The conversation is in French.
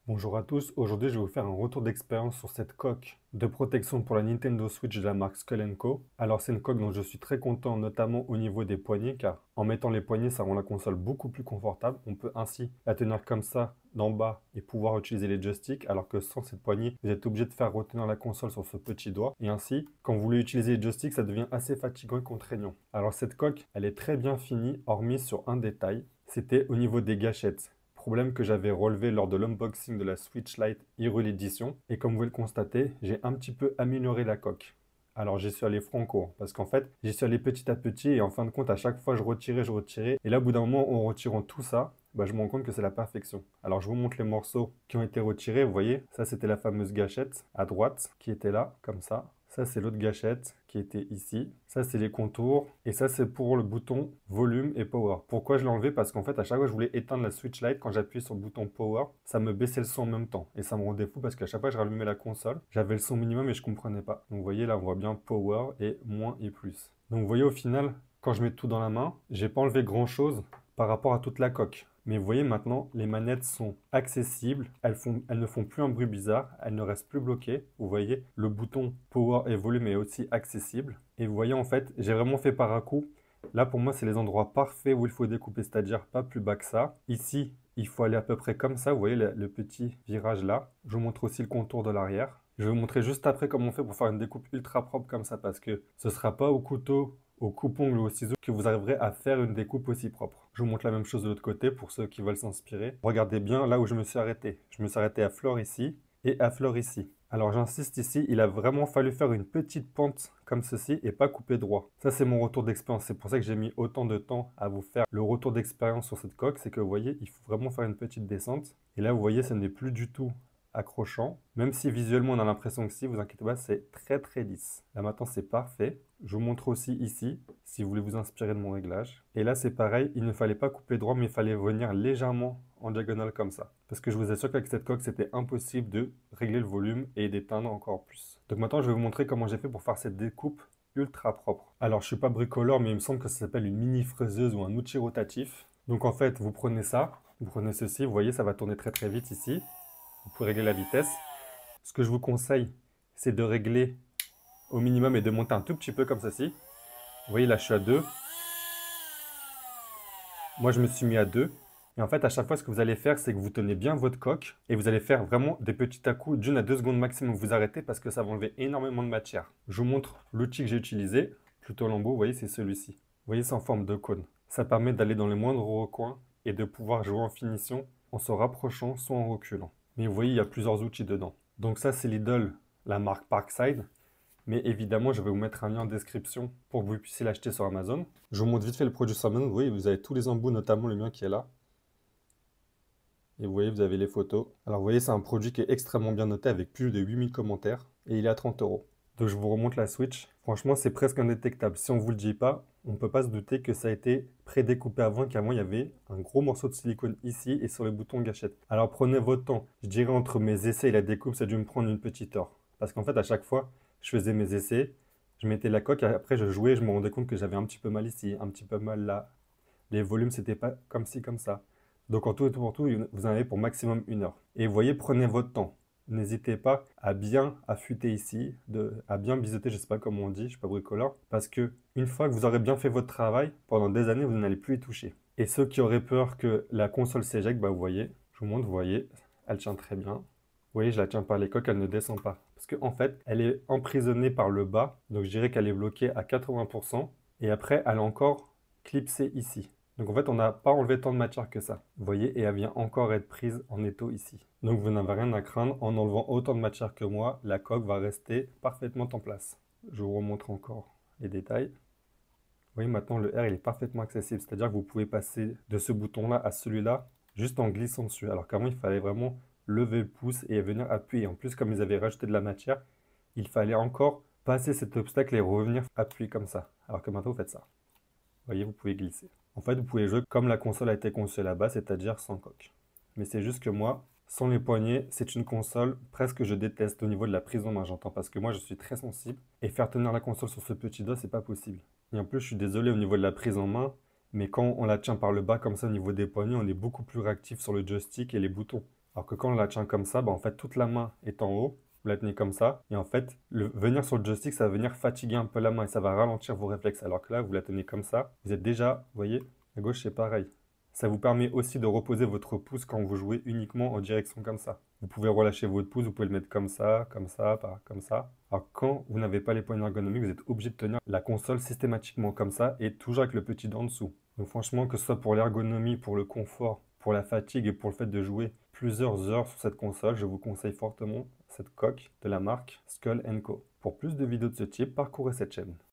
Bonjour à tous, aujourd'hui je vais vous faire un retour d'expérience sur cette coque de protection pour la Nintendo Switch de la marque Skull Co. Alors c'est une coque dont je suis très content, notamment au niveau des poignets, car en mettant les poignets ça rend la console beaucoup plus confortable. On peut ainsi la tenir comme ça d'en bas et pouvoir utiliser les joysticks, alors que sans cette poignée vous êtes obligé de faire retenir la console sur ce petit doigt. Et ainsi, quand vous voulez utiliser les joysticks, ça devient assez fatigant et contraignant. Alors cette coque, elle est très bien finie, hormis sur un détail, c'était au niveau des gâchettes. Problème que j'avais relevé lors de l'unboxing de la Switch Lite Hyrule Edition. Et comme vous pouvez le constater, j'ai un petit peu amélioré la coque. Alors j'y suis allé franco, parce qu'en fait, j'y suis allé petit à petit et en fin de compte, à chaque fois, je retirais, je retirais. Et là, au bout d'un moment, en retirant tout ça, bah, je me rends compte que c'est la perfection. Alors je vous montre les morceaux qui ont été retirés. Vous voyez, ça c'était la fameuse gâchette à droite qui était là, comme ça. Ça, c'est l'autre gâchette qui était ici. Ça, c'est les contours. Et ça, c'est pour le bouton volume et power. Pourquoi je l'ai enlevé? Parce qu'en fait, à chaque fois que je voulais éteindre la Switch Lite, quand j'appuyais sur le bouton power, ça me baissait le son en même temps. Et ça me rendait fou parce qu'à chaque fois que je rallumais la console, j'avais le son minimum et je comprenais pas. Donc, vous voyez, là, on voit bien power et moins et plus. Donc, vous voyez, au final, quand je mets tout dans la main, j'ai pas enlevé grand chose par rapport à toute la coque. Mais vous voyez maintenant, les manettes sont accessibles, elles ne font plus un bruit bizarre, elles ne restent plus bloquées. Vous voyez, le bouton Power et Volume est aussi accessible. Et vous voyez, en fait, j'ai vraiment fait par à coup. Là, pour moi, c'est les endroits parfaits où il faut découper, c'est-à-dire pas plus bas que ça. Ici, il faut aller à peu près comme ça. Vous voyez le petit virage là. Je vous montre aussi le contour de l'arrière. Je vais vous montrer juste après comment on fait pour faire une découpe ultra propre comme ça, parce que ce ne sera pas au couteau, au coupe-ongle ou au ciseau que vous arriverez à faire une découpe aussi propre. Je vous montre la même chose de l'autre côté pour ceux qui veulent s'inspirer. Regardez bien là où je me suis arrêté. Je me suis arrêté à fleur ici et à fleur ici. Alors j'insiste ici, il a vraiment fallu faire une petite pente comme ceci et pas couper droit. Ça c'est mon retour d'expérience, c'est pour ça que j'ai mis autant de temps à vous faire le retour d'expérience sur cette coque, c'est que vous voyez, il faut vraiment faire une petite descente. Et là vous voyez, ce n'est plus du tout accrochant, même si visuellement on a l'impression que si, vous inquiétez pas, c'est très très lisse. Là maintenant c'est parfait. Je vous montre aussi ici, si vous voulez vous inspirer de mon réglage. Et là c'est pareil, il ne fallait pas couper droit, mais il fallait venir légèrement en diagonale comme ça. Parce que je vous assure qu'avec cette coque, c'était impossible de régler le volume et d'éteindre encore plus. Donc maintenant, je vais vous montrer comment j'ai fait pour faire cette découpe ultra propre. Alors, je suis pas bricoleur, mais il me semble que ça s'appelle une mini fraiseuse ou un outil rotatif. Donc en fait, vous prenez ça, vous prenez ceci, vous voyez, ça va tourner très très vite ici. Vous pouvez régler la vitesse. Ce que je vous conseille, c'est de régler au minimum et de monter un tout petit peu comme ceci. Vous voyez, là, je suis à 2. Moi, je me suis mis à 2. Et en fait, à chaque fois, ce que vous allez faire, c'est que vous tenez bien votre coque et vous allez faire vraiment des petits à-coups d'1 à 2 secondes maximum. Vous arrêtez parce que ça va enlever énormément de matière. Je vous montre l'outil que j'ai utilisé, plutôt lambeau, vous voyez, c'est celui-ci. Vous voyez, c'est en forme de cône. Ça permet d'aller dans les moindres recoins et de pouvoir jouer en finition en se rapprochant soit en reculant. Mais vous voyez, il y a plusieurs outils dedans. Donc ça, c'est l'idole, la marque Parkside. Mais évidemment, je vais vous mettre un lien en description pour que vous puissiez l'acheter sur Amazon. Je vous montre vite fait le produit sur Amazon. Vous voyez, vous avez tous les embouts, notamment le mien qui est là. Et vous voyez, vous avez les photos. Alors vous voyez, c'est un produit qui est extrêmement bien noté avec plus de 8000 commentaires. Et il est à 30 euros. Donc je vous remonte la Switch. Franchement, c'est presque indétectable. Si on ne vous le dit pas, on ne peut pas se douter que ça a été prédécoupé avant, qu'avant il y avait un gros morceau de silicone ici et sur les boutons gâchette. Alors prenez votre temps. Je dirais entre mes essais et la découpe, ça a dû me prendre une petite heure. Parce qu'en fait, à chaque fois, je faisais mes essais, je mettais la coque et après je jouais, je me rendais compte que j'avais un petit peu mal ici, un petit peu mal là. Les volumes, c'était pas comme ci, comme ça. Donc en tout et pour tout, vous en avez pour maximum 1 heure. Et vous voyez, prenez votre temps. N'hésitez pas à bien affûter ici, à bien biseauter, je ne sais pas comment on dit, je ne suis pas bricoleur, parce que une fois que vous aurez bien fait votre travail, pendant des années, vous n'allez plus y toucher. Et ceux qui auraient peur que la console s'éjecte, bah vous voyez, je vous montre, vous voyez, elle tient très bien. Vous voyez, je la tiens par les coques, elle ne descend pas. Parce qu'en fait, elle est emprisonnée par le bas, donc je dirais qu'elle est bloquée à 80%, et après, elle est encore clipsée ici. Donc en fait, on n'a pas enlevé tant de matière que ça. Vous voyez, et elle vient encore être prise en étau ici. Donc vous n'avez rien à craindre, en enlevant autant de matière que moi, la coque va rester parfaitement en place. Je vous remontre encore les détails. Vous voyez, maintenant le R il est parfaitement accessible, c'est-à-dire que vous pouvez passer de ce bouton-là à celui-là juste en glissant dessus. Alors qu'avant, il fallait vraiment lever le pouce et venir appuyer. En plus, comme ils avaient rajouté de la matière, il fallait encore passer cet obstacle et revenir appuyer comme ça. Alors que maintenant, vous faites ça. Vous voyez, vous pouvez glisser. En fait, vous pouvez jouer comme la console a été conçue là-bas, c'est-à-dire sans coque. Mais c'est juste que moi, sans les poignets, c'est une console presque que je déteste au niveau de la prise en main, j'entends, parce que moi, je suis très sensible. Et faire tenir la console sur ce petit doigt, c'est pas possible. Et en plus, je suis désolé au niveau de la prise en main, mais quand on la tient par le bas comme ça au niveau des poignets, on est beaucoup plus réactif sur le joystick et les boutons. Alors que quand on la tient comme ça, bah, en fait, toute la main est en haut. Vous la tenez comme ça. Et en fait, venir sur le joystick, ça va venir fatiguer un peu la main et ça va ralentir vos réflexes. Alors que là, vous la tenez comme ça. Vous êtes déjà, vous voyez, à gauche, c'est pareil. Ça vous permet aussi de reposer votre pouce quand vous jouez uniquement en direction comme ça. Vous pouvez relâcher votre pouce, vous pouvez le mettre comme ça, comme ça. Alors quand vous n'avez pas les poignées ergonomiques, vous êtes obligé de tenir la console systématiquement comme ça et toujours avec le petit dent en dessous. Donc franchement, que ce soit pour l'ergonomie, pour le confort, pour la fatigue et pour le fait de jouer plusieurs heures sur cette console, je vous conseille fortement cette coque de la marque Skull Co. Pour plus de vidéos de ce type, parcourez cette chaîne.